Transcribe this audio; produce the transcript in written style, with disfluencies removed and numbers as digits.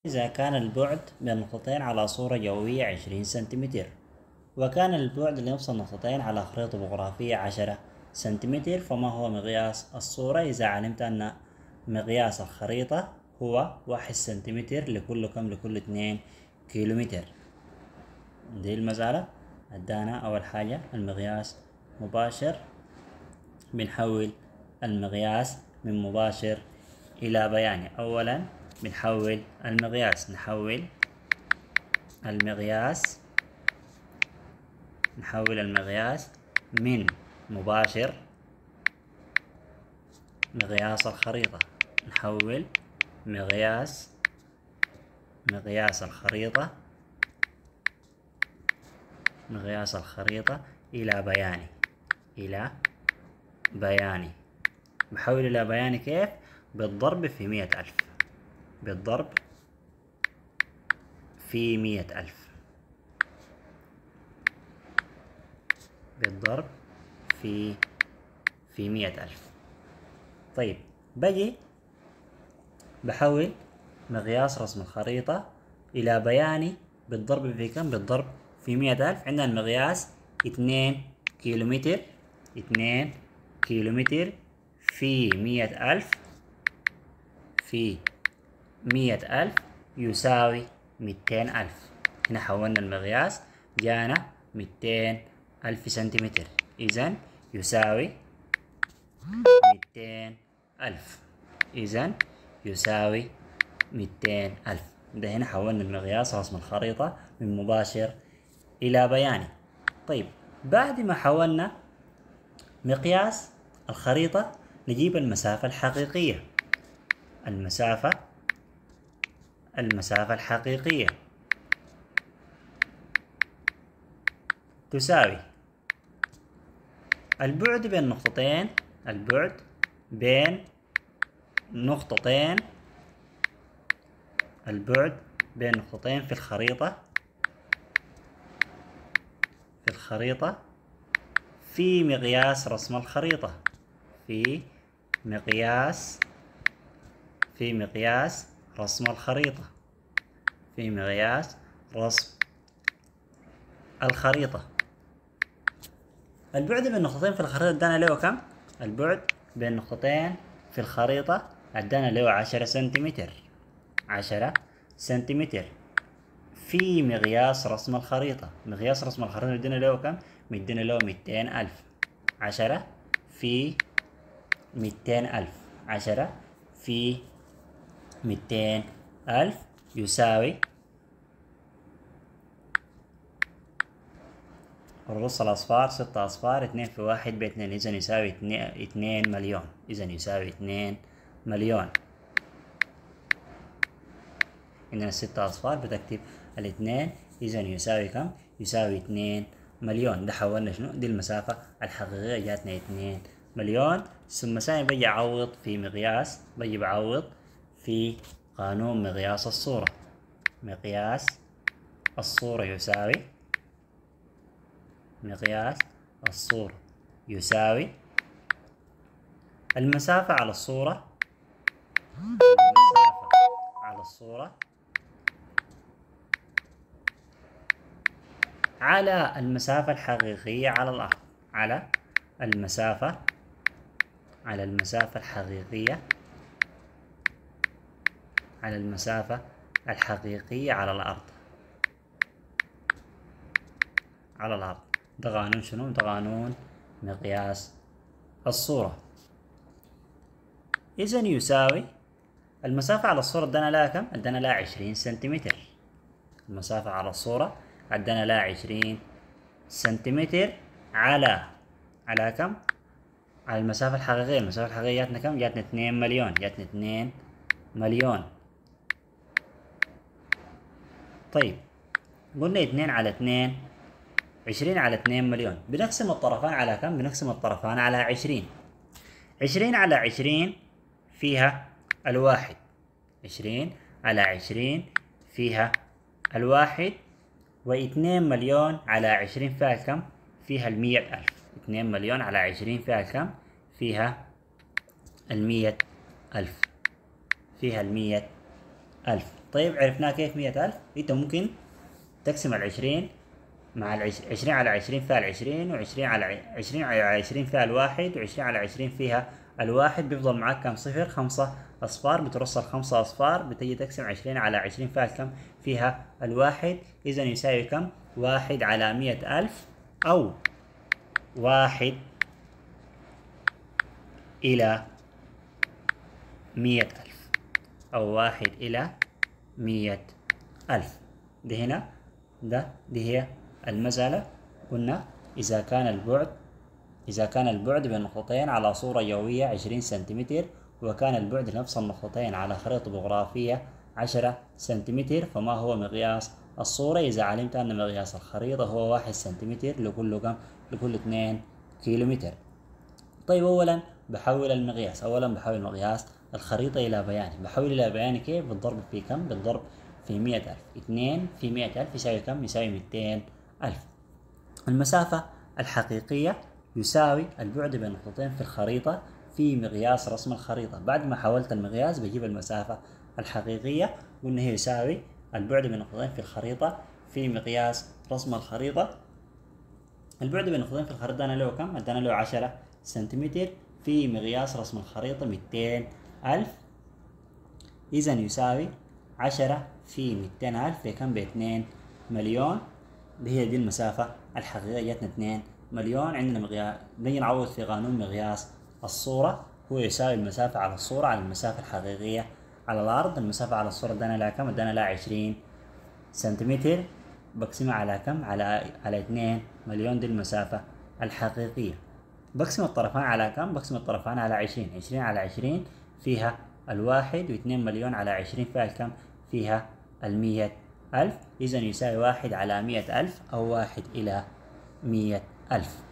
إذا كان البعد بين نقطتين على صورة جوية 20 سنتيمتر، وكان البعد اللي يفصل نقطتين على خريطة جغرافية 10 سنتيمتر، فما هو مقياس الصورة إذا علمت أن مقياس الخريطة هو 1 سنتيمتر لكل 2 كيلومتر؟ دي المسألة ادانا أول حاجة المقياس مباشر، بنحول المقياس من مباشر إلى بياني. أولا بنحول المقياس، نحول المقياس من مباشر، مقياس الخريطة، نحول مقياس الخريطة إلى بياني. بحول إلى بياني كيف؟ بالضرب في 100,000، بالضرب في 100,000، بالضرب في 100,000. طيب بجي بحول مقياس رسم الخريطة إلى بياني بالضرب في كم؟ بالضرب في 100,000. عندنا المقياس 2 كيلومتر، 2 كيلومتر في 100,000 في 100,000 يساوي 200,000. هنا حولنا المقياس جانا 200,000 سنتيمتر، إذن يساوي 200,000، إذن يساوي 200,000. ده هنا حولنا المقياس رسم الخريطة من مباشر إلى بياني. طيب بعد ما حولنا مقياس الخريطة نجيب المسافة الحقيقية. المسافة الحقيقية تساوي البعد بين نقطتين، البعد بين نقطتين في الخريطة في مقياس رسم الخريطة، في مقياس رسم الخريطة، في مقياس رسم الخريطة. البعد بين نقطتين في الخريطة ادانا له كم؟ البعد بين نقطتين في الخريطة ادانا له 10 سنتيمتر، 10 سنتيمتر في مقياس رسم الخريطة. مقياس رسم الخريطة ادانا له كم؟ مدينا له 200,000. 10 في 200,000، 10 في 200,000 يساوي الرص الأصفار 6 أصفار، 2 في 1 ب2، إذن يساوي 2 مليون، إذن يساوي 2 مليون. عندنا 6 أصفار بتكتب 2، إذن يساوي كم؟ يساوي 2 مليون. ده حولنا شنو؟ دي المسافة الحقيقية جاتنا 2 مليون. ثم ثاني بجي أعوض في مقياس، بجي بعوض في قانون مقياس الصورة. مقياس الصورة يساوي، مقياس الصورة يساوي المسافة على الصورة، على المسافة الحقيقية على الأرض، على المسافة الحقيقية، على المسافة الحقيقية على الأرض، على الأرض. ده قانون شنو؟ ده قانون مقياس الصورة. إذن يساوي المسافة على الصورة ادانا لها كم؟ ادانا لها 20 سنتيمتر. المسافة على الصورة ادانا لها 20 سنتيمتر على كم؟ على المسافة الحقيقية. المسافة الحقيقية جاتنا كم؟ جاتنا 2 مليون، جاتنا 2 مليون. طيب قلنا 2 على 2، 20 على 2 مليون. بنقسم الطرفان على كم؟ بنقسم الطرفان على 20. 20 على 20 فيها الواحد، 20 على 20 فيها الواحد، و2 مليون على 20 فيها كم؟ فيها 100,000. 2 مليون على 20 فيها كم؟ فيها 100,000، فيها 100,000. طيب عرفناه كيف 100,000. انت ممكن تقسم 20 مع 20 على 20 فيها 20 و20 على 20 على 20 فيها الواحد و20 على 20 فيها الواحد، بيفضل معاك كم صفر؟ 5 أصفار. بترص 5 أصفار، بتيجي تقسم 20 على 20 فيها كم؟ فيها الواحد. إذا يساوي كم؟ 1 على 100,000 أو 1 إلى 100,000 أو 1 إلى 100,000. دي هنا دي هي المسألة. قلنا إذا كان البعد بين نقطتين على صورة جوية 20 سنتيمتر، وكان البعد لنفس النقطتين على خريطة جغرافية 10 سنتيمتر، فما هو مقياس الصورة؟ إذا علمت أن مقياس الخريطة هو 1 سنتيمتر لكل 2 كيلومتر. طيب أولا بحول مقياس الخريطة إلى بياني. بحول إلى بياني كيف؟ بالضرب في كم؟ بالضرب في 100,000. 2 في 100,000 يساوي كم؟ يساوي 200,000. المسافة الحقيقية يساوي البعد بين نقطتين في الخريطة في مقياس رسم الخريطة. بعد ما حولت المقياس بجيب المسافة الحقيقية، قلنا هي يساوي البعد بين نقطتين في الخريطة في مقياس رسم الخريطة. البعد بين نقطتين في الخريطة أنا له كم؟ أنا له 10 سنتيمتر في مقياس رسم الخريطة 200,000. إذا يساوي 10 في 200,000 بكم؟ ب2 مليون. دي المسافة الحقيقية، جاتنا 2 مليون. عندنا مقياس، نجي نعوض في قانون مقياس الصورة، هو يساوي المسافة على الصورة على المسافة الحقيقية على الأرض. المسافة على الصورة ادانا لها كم؟ ادانا لها 20 سنتيمتر، بقسمها على كم؟ على 2 مليون. دي المسافة الحقيقية. بقسم الطرفان على كم؟ بقسم الطرفان على 20. 20 على 20 فيها الواحد، و2 مليون على 20 فيها كم؟ فيها 100,000. إذا يساوي 1 على 100,000 أو 1 إلى 100,000.